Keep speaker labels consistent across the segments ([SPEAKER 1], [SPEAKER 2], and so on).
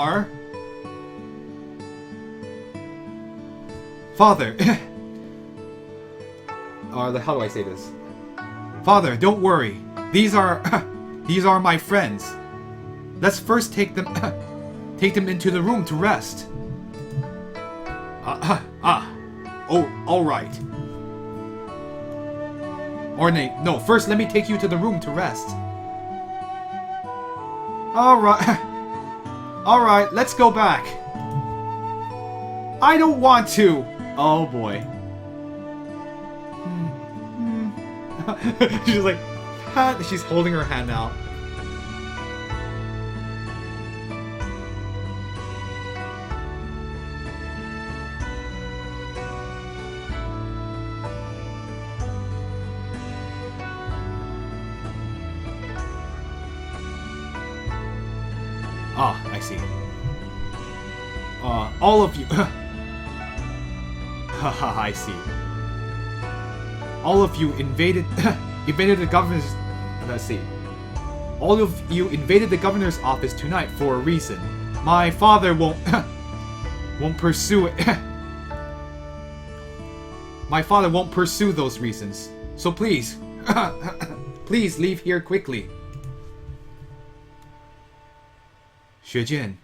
[SPEAKER 1] are. Father. How do I say this? Father, don't worry. These are my friends. Let's first take them into the room to rest. Oh, all right. Or no, first let me take you to the room to rest. All right. All right, let's go back. I don't want to. Oh boy. She's like, she's holding her hand out. Ah, I see. All of you. Haha, I see. All of you invaded the governor's. Let's see. All of you invaded the governor's office tonight for a reason. My father won't pursue it. My father won't pursue those reasons. So please, please leave here quickly. Xue Jian,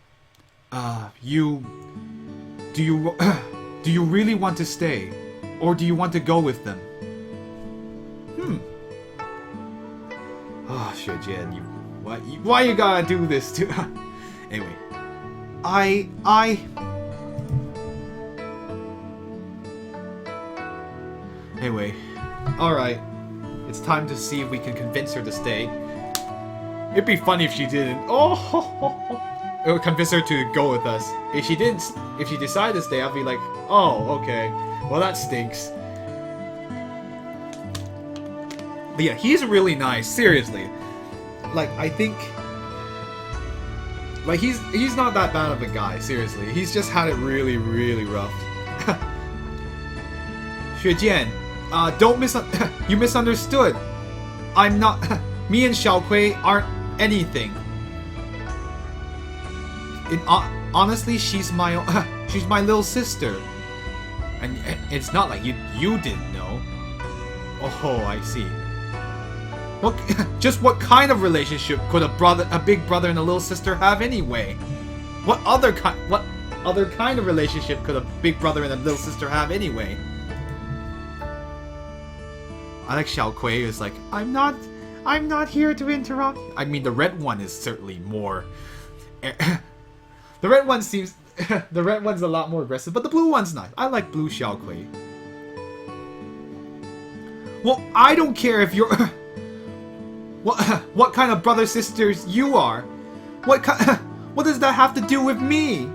[SPEAKER 1] do you really want to stay, or do you want to go with them? Oh, Xue Jian, why you gotta do this to? Anyway, Anyway, all right. It's time to see if we can convince her to stay. It'd be funny if she didn't. Oh. It would convince her to go with us. If she didn't, if she decided to stay, I'd be like, oh, okay. Well, that stinks. But yeah, he's really nice. Seriously, like I think, like he's not that bad of a guy. Seriously, he's just had it really, really rough. Xue Jian, you misunderstood. I'm not. Me and Xiaokui aren't anything. Honestly, she's my little sister, and it's not like you didn't know. Oh, I see. What kind of relationship could a big brother and a little sister have anyway? What other kind of relationship could a big brother and a little sister have anyway? I like Xiaokui is like, I'm not here to interrupt. I mean, the red one is certainly more. The red one seems... the red one's a lot more aggressive, but the blue one's nice. I like blue Xiaokui. Well, I don't care if you're... what kind of brother-sisters you are. What does that have to do with me?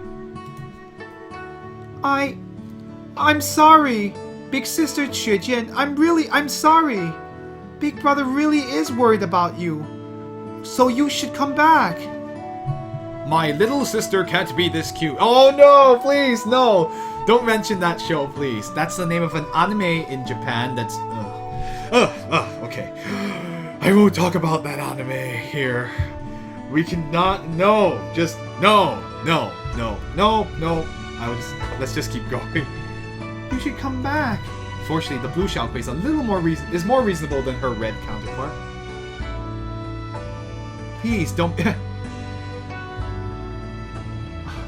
[SPEAKER 1] I'm sorry. Big sister Xue Jian, I'm sorry. Big brother really is worried about you. So you should come back. My little sister can't be this cute. Oh no, please, no. Don't mention that show, please. That's the name of an anime in Japan that's... okay. I won't talk about that anime here. We cannot... No. Just... No. Let's just keep going. You should come back. Fortunately, the blue Xiaokui is a little more more reasonable than her red counterpart. Please don't...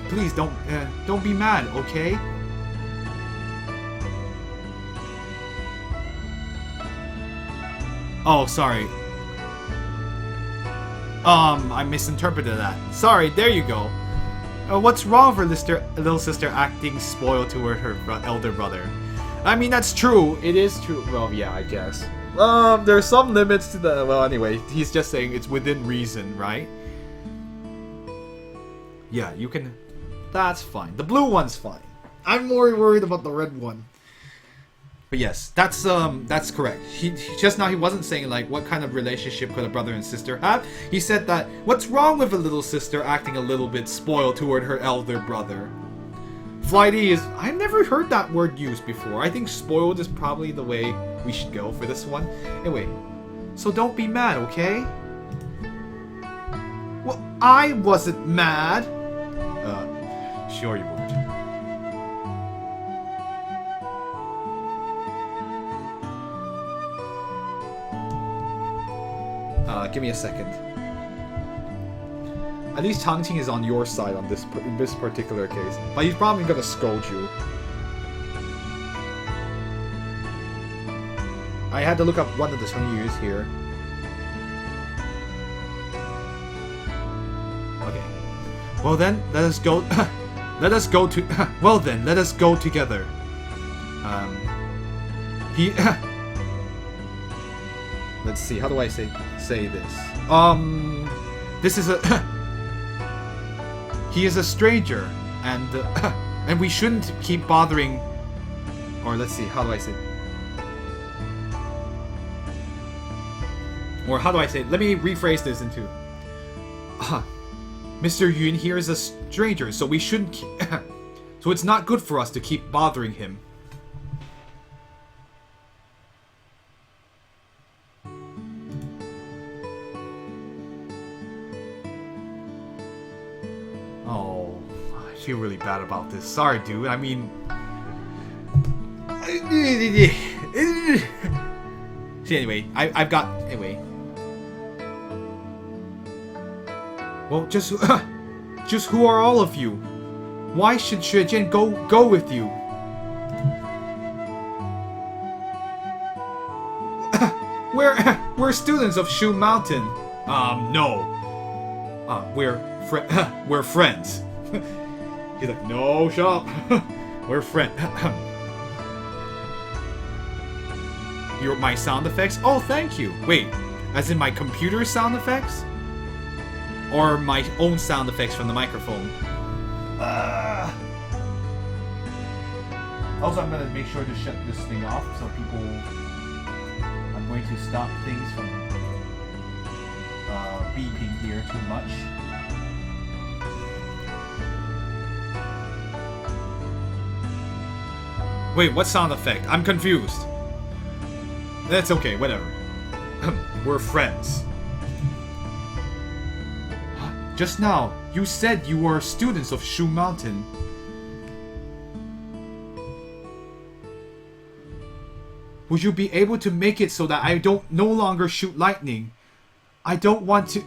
[SPEAKER 1] Please don't be mad, okay? Oh, sorry. I misinterpreted that. Sorry, there you go. What's wrong for little sister acting spoiled toward her elder brother? I mean, that's true. It is true. Well, yeah, I guess. There's some limits to the... Well, anyway, he's just saying it's within reason, right? Yeah, you can... That's fine. The blue one's fine. I'm more worried about the red one. But yes, that's correct. He just now he wasn't saying like what kind of relationship could a brother and sister have. He said that what's wrong with a little sister acting a little bit spoiled toward her elder brother. Flighty is... I've never heard that word used before. I think spoiled is probably the way we should go for this one. Anyway, so don't be mad, okay? Well, I wasn't mad. your word. Give me a second. At least Changqing is on your side on in this particular case. But he's probably gonna scold you. I had to look up one of the Chengyus here. Okay. Well then, let us go. Let us go to. Well then, let us go together. He. Let's see. How do I say this? This is a. He is a stranger, and and we shouldn't keep bothering. Or let's see. How do I say? Or how do I say it? Let me rephrase this into... Mr. Yun here is a stranger, so we shouldn't... so it's not good for us to keep bothering him. Oh, I feel really bad about this. Sorry, dude. I mean... See, anyway, I've got... Anyway... Well, just who are all of you? Why should Xuejian go with you? We're students of Shu Mountain. No. We're friends. He's like, no, shut up. We're friends. My sound effects? Oh, thank you. Wait, as in my computer sound effects? Or my own sound effects from the microphone? Also, I'm gonna make sure to shut this thing off so people... I'm going to stop things from beeping here too much. Wait, what sound effect? I'm confused. That's okay, whatever. We're friends. Just now, you said you were students of Shu Mountain. Would you be able to make it so that I no longer shoot lightning? I don't want to...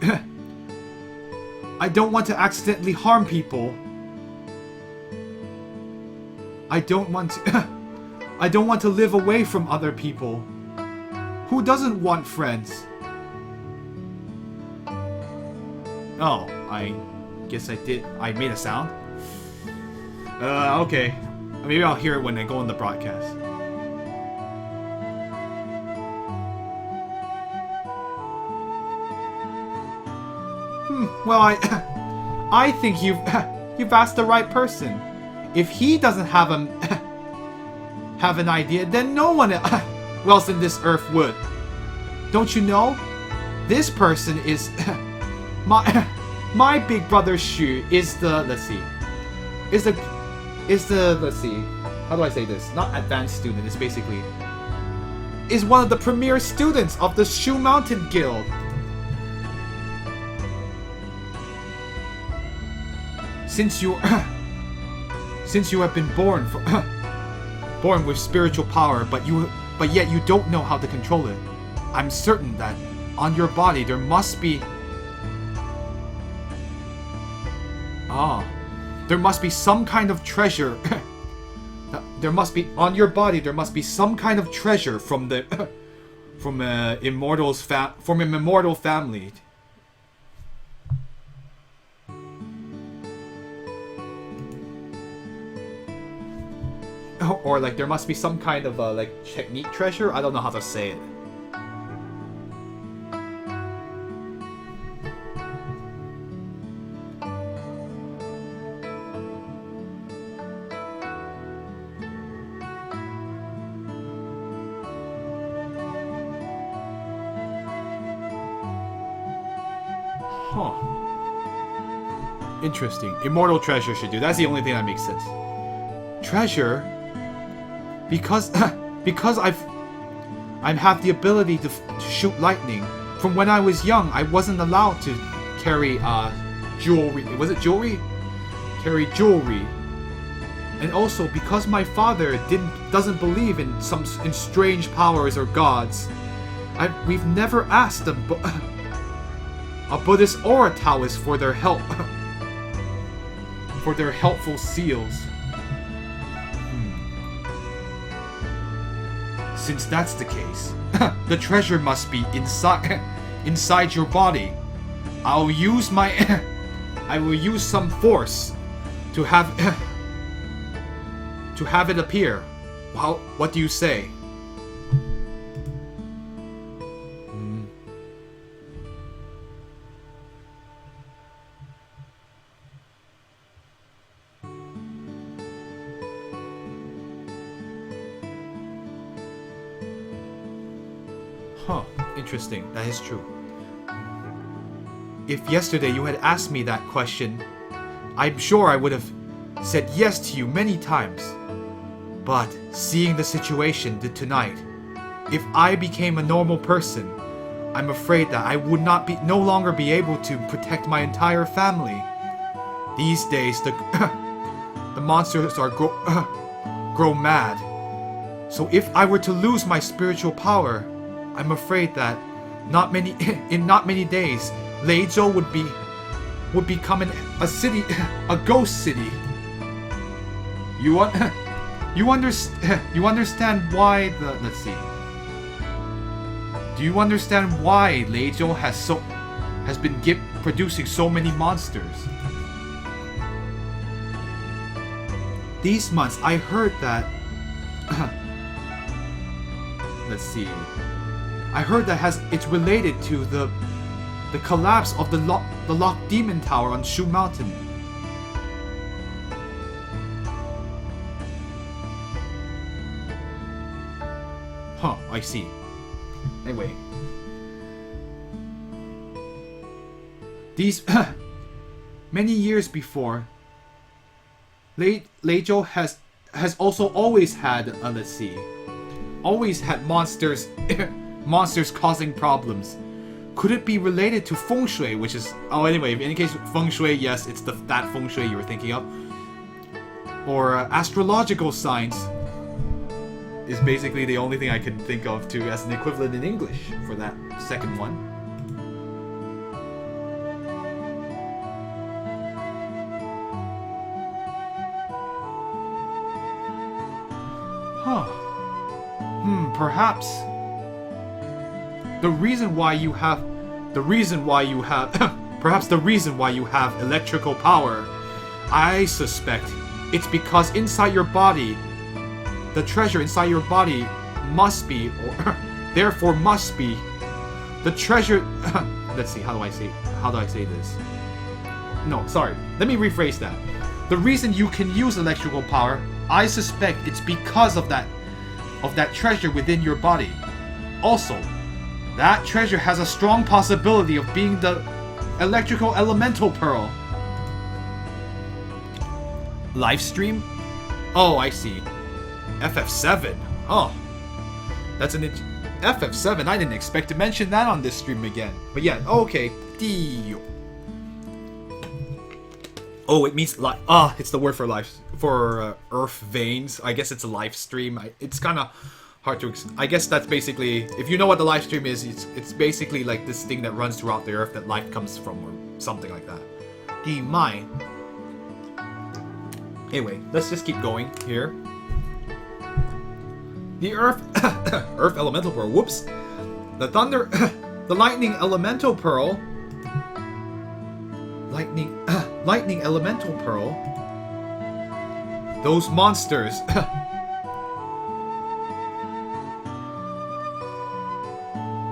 [SPEAKER 1] I don't want to accidentally harm people. I don't want to... I don't want to live away from other people. Who doesn't want friends? Oh, I guess I did. I made a sound? Okay. Maybe I'll hear it when I go on the broadcast. Well, I think you've asked the right person. If he doesn't have an idea, then no one else in this earth would. Don't you know? This person is my big brother Xu is the let's see. How do I say this? Not advanced student, it's basically is one of the premier students of the Shu Mountain Guild. Since you have been born born with spiritual power, but yet you don't know how to control it, I'm certain that on your body there must be there must be some kind of treasure. There must be on your body. There must be some kind of treasure from the from an immortal family. Or like there must be some kind of like technique treasure. I don't know how to say it. Huh. Interesting. Immortal treasure should do. That's the only thing that makes sense. Treasure? Because I have the ability to shoot lightning. From when I was young, I wasn't allowed to carry jewelry. Was it jewelry? Carry jewelry. And also, because my father doesn't believe in strange powers or gods, we've never asked a Buddhist or a Taoist for their help, for their helpful seals. Since that's the case, the treasure must be inside your body. I will use some force to have it appear. Well, what do you say? Huh, interesting. That is true. If yesterday you had asked me that question, I'm sure I would have said yes to you many times. But seeing the situation tonight, if I became a normal person, I'm afraid that I would no longer be able to protect my entire family. These days, the monsters are grow mad. So if I were to lose my spiritual power, I'm afraid that in not many days, Leizhou would become a city, a ghost city. You understand why let's see. Do you understand why Leizhou has been producing so many monsters? These months, I heard that. Let's see. I heard that it's related to the collapse of the locked demon tower on Shu Mountain. Huh, I see. Anyway. These many years before, Leizhou has also always had let's see. Always had monsters causing problems. Could it be related to feng shui, which is... Oh, anyway, in any case, feng shui, yes, it's that feng shui you were thinking of. Or astrological science is basically the only thing I can think of as an equivalent in English for that second one. Huh. Perhaps the reason why you have perhaps the reason why you have electrical power, I suspect it's because inside your body, the treasure inside your body must be, or therefore must be, the treasure. Let's see, how do I say this? No, sorry. Let me rephrase that. The reason you can use electrical power, I suspect it's because of that treasure within your body. Also, that treasure has a strong possibility of being the electrical elemental pearl. Livestream? Oh, I see. FF7. Oh. That's an FF7. I didn't expect to mention that on this stream again. But yeah, okay. Oh, it means it's the word for life, for earth veins. I guess it's a live stream. It's kind of hard to. I guess that's basically, if you know what the live stream is, it's basically like this thing that runs throughout the earth that life comes from, or something like that. Anyway, let's just keep going here. The earth elemental pearl. Whoops. The thunder, the lightning elemental pearl. Lightning elemental pearl. Those monsters.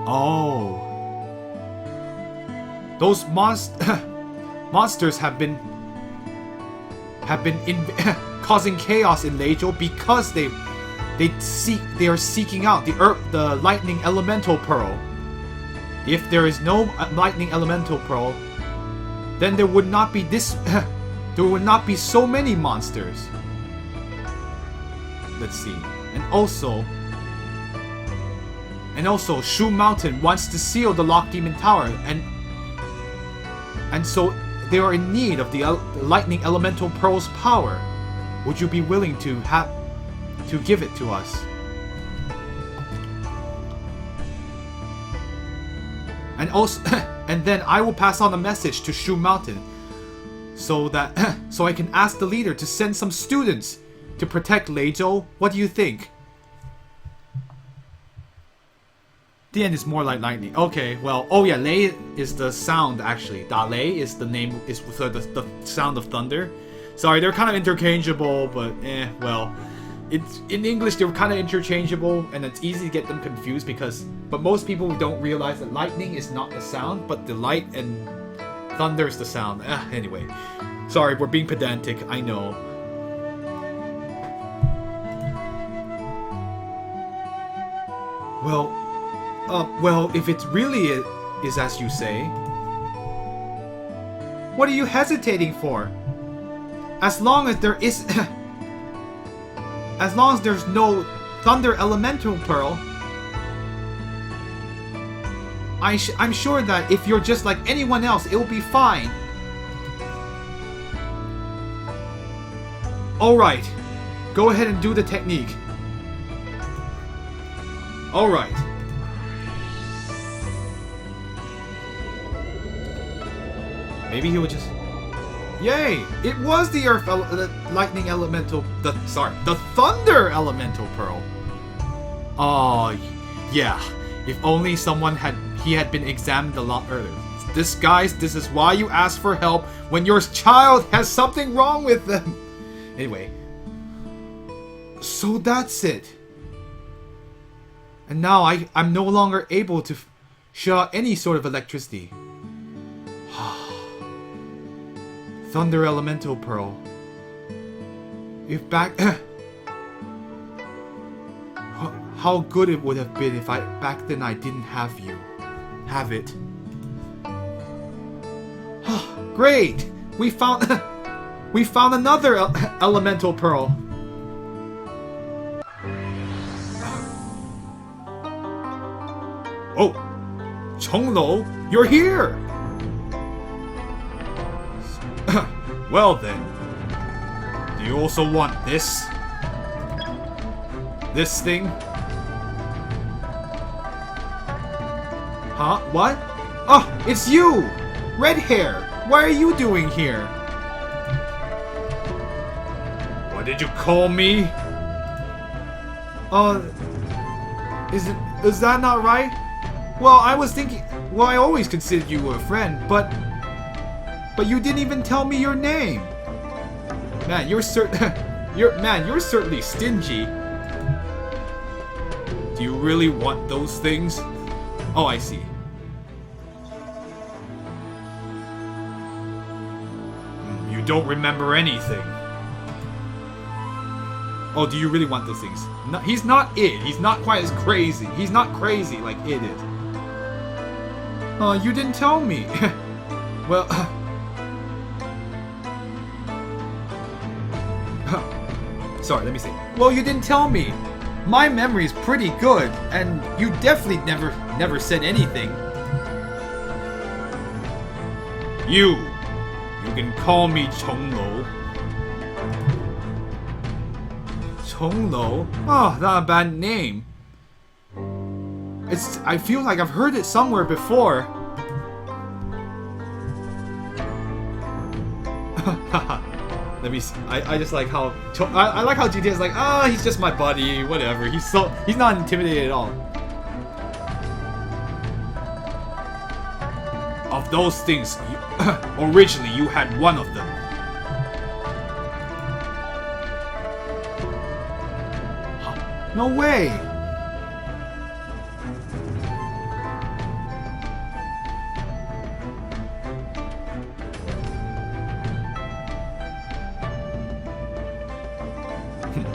[SPEAKER 1] Oh. Those monsters have been causing chaos in Leizhou because they are seeking out the lightning elemental pearl. If there is no lightning elemental pearl, then there would not be there would not be so many monsters. Let's see. And also Shu Mountain wants to seal the locked demon tower, and so they are in need of the lightning elemental pearl's power. would you be willing to give it to us? And also, and then I will pass on a message to Shu Mountain, so I can ask the leader to send some students to protect Leizhou. What do you think? The end is more like lightning. Okay, well, oh yeah, Lei is the sound actually. Da Lei is the name, is the sound of thunder. Sorry, they're kind of interchangeable, but well, it's in English they're kind of interchangeable, and it's easy to get them confused but most people don't realize that lightning is not the sound, but the light and thunder is the sound. Anyway, sorry, we're being pedantic. I know. Well, if it really is as you say, what are you hesitating for? As long as there is, as long as there's no Thunder Elemental Pearl, I'm sure that if you're just like anyone else, it will be fine. Alright, go ahead and do the technique. Alright. Maybe he would just... Yay! It was the Lightning Elemental... the Thunder Elemental Pearl. Oh, yeah. If only he had been examined a lot earlier. Guys, this is why you ask for help when your child has something wrong with them. Anyway. So that's it. And now I'm no longer able to shoot out any sort of electricity. Thunder Elemental Pearl. If back... How good it would have been if back then I didn't have it. Great! We found another Elemental Pearl. Oh! Chonglou, you're here! Well then, do you also want this? This thing? Huh? What? Oh, it's you! Red hair! What are you doing here? What did you call me? Is that not right? Well, I was thinking... Well, I always considered you a friend, but you didn't even tell me your name. Man, you're certainly stingy. Do you really want those things? Oh, I see. You don't remember anything. Oh, do you really want those things? No, he's not it. He's not quite as crazy. He's not crazy like it is. Oh, you didn't tell me. Well... Sorry, let me see. Well, you didn't tell me. My memory's pretty good, and you definitely never said anything. You can call me Chonglou. Chonglou? Oh, not a bad name. I feel like I've heard it somewhere before. Let me see. I just like how I like how GTA is like, he's just my buddy, whatever. He's not intimidated at all. Of those things, originally you had one of them. No way.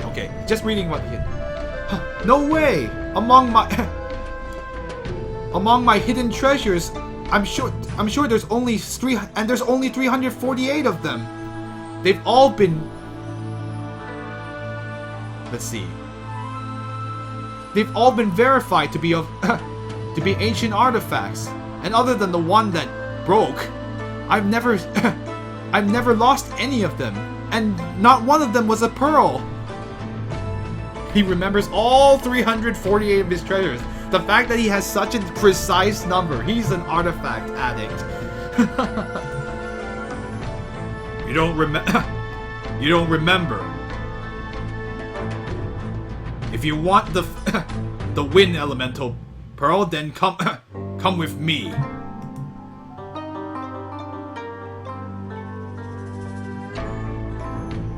[SPEAKER 1] Okay, just reading what he... No way! Among my hidden treasures, I'm sure there's only 348 of them. They've all been... Let's see. They've all been verified to be ancient artifacts. And other than the one that broke, I've never lost any of them. And not one of them was a pearl. He remembers all 348 of his treasures. The fact that he has such a precise number. He's an artifact addict. You don't remember. If you want the the wind elemental pearl, then come with me.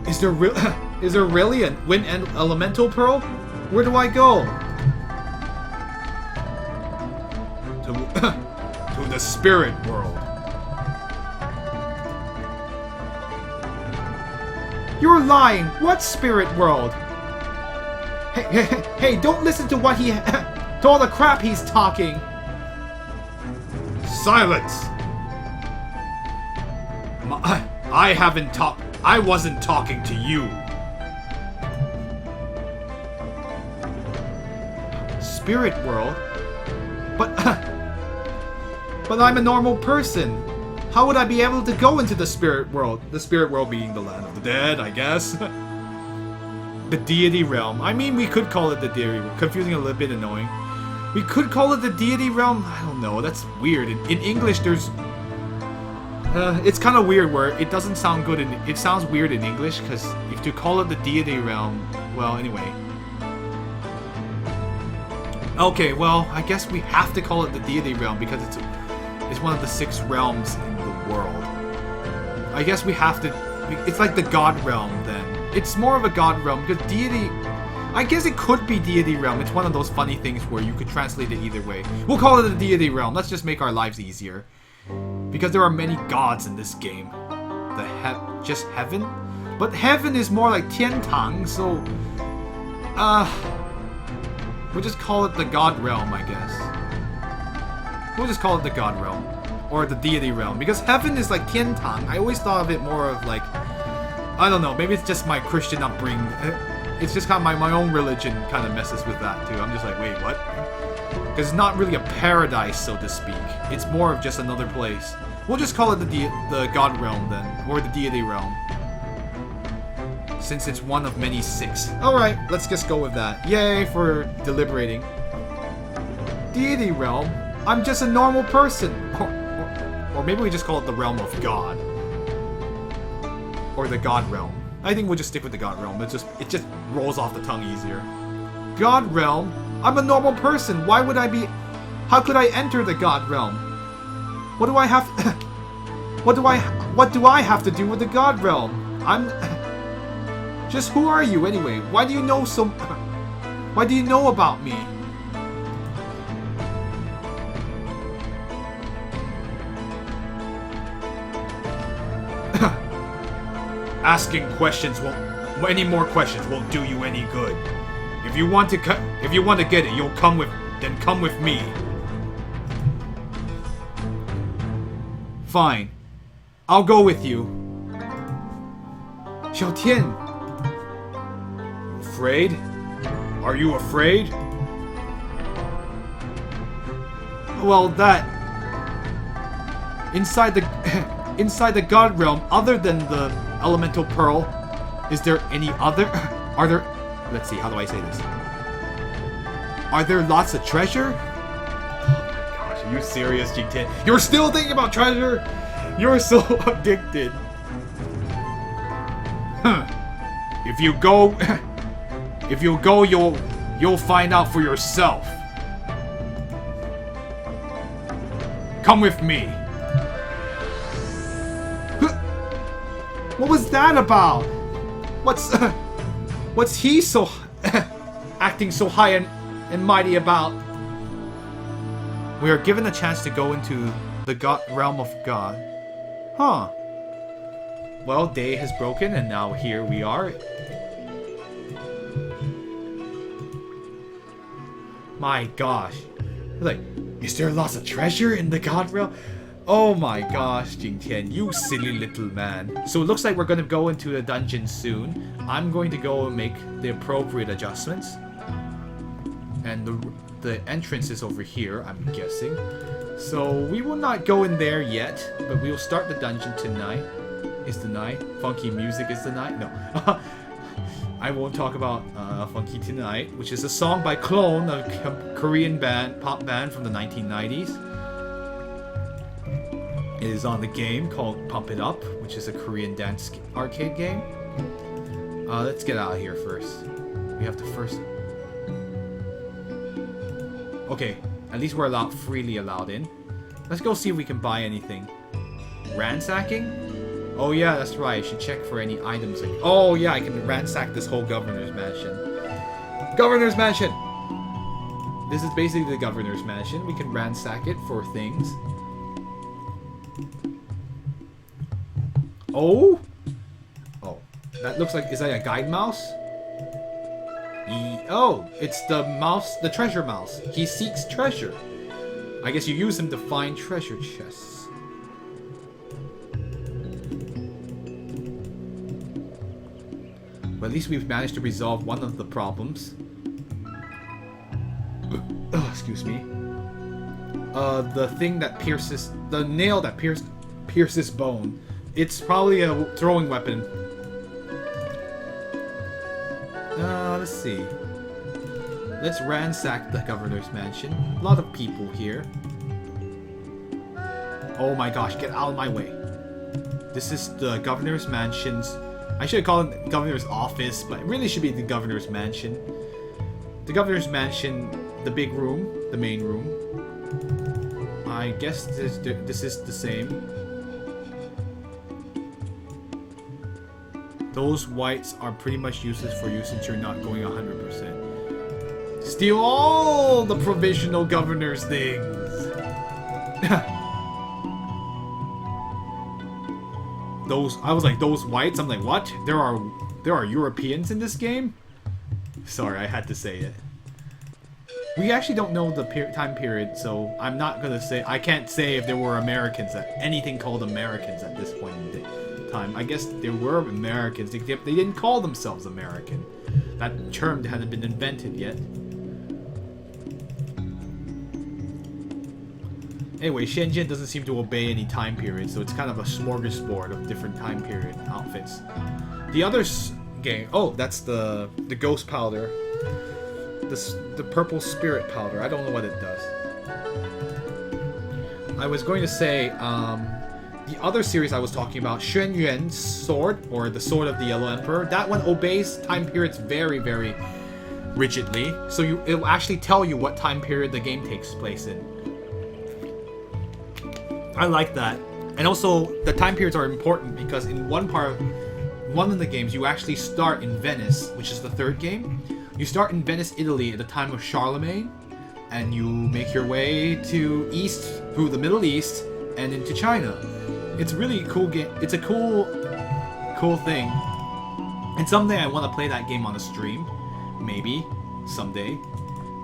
[SPEAKER 1] Is there really a wind elemental pearl? Where do I go? To the spirit world. You're lying. What spirit world? Hey, don't listen to what to all the crap he's talking. Silence. I wasn't talking to you. Spirit world? But I'm a normal person. How would I be able to go into the spirit world? The spirit world being the land of the dead, I guess. The deity realm. I mean, we could call it the deity realm. Confusing, a little bit annoying. We could call it the deity realm. I don't know. That's weird. In English, there's... it's kind of weird where it doesn't sound good. It sounds weird in English because if you call it the deity realm... Well, anyway. Okay, well, I guess we have to call it the deity realm because it's one of the 6 realms in the world. I guess we have to... It's like the god realm then. It's more of a god realm because deity... I guess it could be deity realm. It's one of those funny things where you could translate it either way. We'll call it the deity realm. Let's just make our lives easier. Because there are many gods in this game. Just heaven? But heaven is more like Tiantang, so... we'll just call it the god realm, I guess. We'll just call it the god realm. Or the deity realm. Because heaven is like Tiantang. I always thought of it more of like... I don't know, maybe it's just my Christian upbringing. It's just kind of my own religion kind of messes with that too. I'm just like, wait, what? Because it's not really a paradise, so to speak. It's more of just another place. We'll just call it the god realm then. Or the deity realm. Since it's one of many 6. Alright, let's just go with that. Yay for deliberating. Deity realm? I'm just a normal person. Or maybe we just call it the realm of God. Or the god realm. I think we'll just stick with the god realm. It just rolls off the tongue easier. God realm? I'm a normal person. Why would I be... How could I enter the god realm? What do I have... What do I have to do with the god realm? I'm... Just who are you anyway? Why do you know so... Why do you know about me? Asking questions any more questions won't do you any good. If you want to get it, come with me. Fine. I'll go with you. Xiaotian. Afraid? Are you afraid? Well, that... Inside the god realm, other than the elemental pearl, is there any other... Are there... Let's see, how do I say this? Are there lots of treasure? Oh my gosh, are you serious, G10? You're still thinking about treasure? You're so addicted. Huh. If you go, you'll find out for yourself. Come with me. What was that about? What's he so acting so high and mighty about? We are given a chance to go into the realm of God. Huh. Well, day has broken and now here we are. My gosh. Like, is there lots of treasure in the God realm? Oh my gosh, Jingtian, you silly little man. So it looks like we're going to go into the dungeon soon. I'm going to go and make the appropriate adjustments. And the entrance is over here, I'm guessing. So we will not go in there yet, but we will start the dungeon tonight.
[SPEAKER 2] is denied. Funky music is denied. No. I won't talk about Funky Tonight, which is a song by Clone, a Korean pop band from the 1990s. It is on the game called Pump It Up, which is a Korean dance arcade game. Let's get out of here first. We have to first... Okay, at least we're freely allowed in. Let's go see if we can buy anything. Ransacking? Oh yeah, that's right. I should check for any items. Oh yeah, I can ransack this whole governor's mansion. Governor's mansion! This is basically the governor's mansion. We can ransack it for things. Oh? Oh. That looks like... Is that a guide mouse? Oh, it's the mouse, the treasure mouse. He seeks treasure. I guess you use him to find treasure chests. But at least we've managed to resolve one of the problems. Oh, excuse me. The thing that pierces... The nail that pierces bone. It's probably a throwing weapon. Let's see. Let's ransack the governor's mansion. A lot of people here. Oh my gosh, get out of my way. This is the governor's mansion's... I should have called it governor's office, but it really should be the governor's mansion. The governor's mansion, the big room, the main room. I guess this is the same. Those whites are pretty much useless for you since you're not going 100%. Steal all the provisional governor's things! I was like, those whites? I'm like, what? There are Europeans in this game? Sorry, I had to say it. We actually don't know the time period, so I'm not gonna say... I can't say if there were Americans, anything called Americans at this point in time. I guess there were Americans. They didn't call themselves American. That term hadn't been invented yet. Anyway, Shenzhen doesn't seem to obey any time period, so it's kind of a smorgasbord of different time period outfits. The other game... Oh, that's the ghost powder. The purple spirit powder. I don't know what it does. I was going to say, the other series I was talking about, Xuan Yuan's sword, or the sword of the Yellow Emperor, that one obeys time periods very, very rigidly. So it will actually tell you what time period the game takes place in. I like that. And also, the time periods are important because in one of the games, you actually start in Venice, which is the third game. You start in Venice, Italy at the time of Charlemagne, and you make your way to east, through the Middle East, and into China. It's really a cool game. It's a cool thing. And someday I want to play that game on a stream. Maybe. Someday.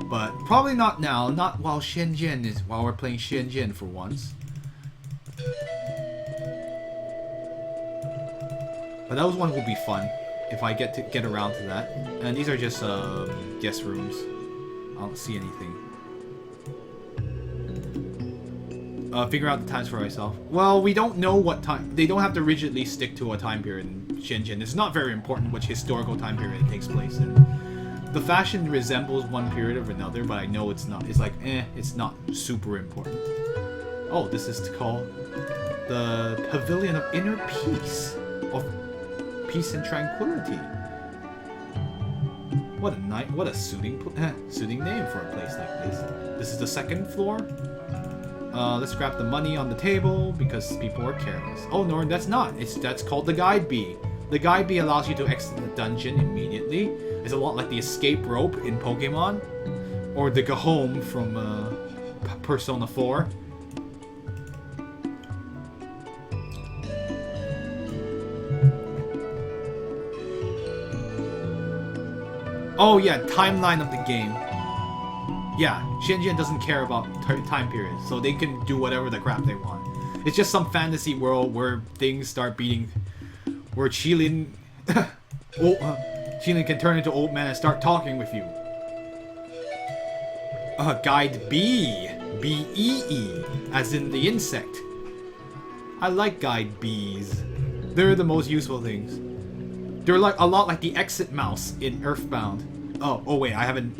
[SPEAKER 2] But probably not now. Not while we're playing Shenzhen for once. But that one will be fun if I get around to that. And these are just guest rooms. I don't see anything. Figure out the times for myself. Well, we don't know what time. They don't have to rigidly stick to a time period in Shenzhen. It's not very important which historical time period it takes place in. The fashion resembles one period or another, but I know it's not. It's like, it's not super important. Oh, this is called the Pavilion of Inner Peace. Of Peace and Tranquility. What a suiting name for a place like this. This is the second floor. Let's grab the money on the table because people are careless. Oh no, that's not. That's called the guide bee. The guide bee allows you to exit the dungeon immediately. It's a lot like the escape rope in Pokemon, or the go home from Persona 4. Oh yeah, timeline of the game. Yeah, Shenzhen doesn't care about time periods, so they can do whatever the crap they want. It's just some fantasy world where things start beating... Where Qilin... Qilin can turn into old man and start talking with you. Guide bee. B-E-E. As in the insect. I like guide bees. They're the most useful things. They're like a lot like the exit mouse in Earthbound. Oh wait, I haven't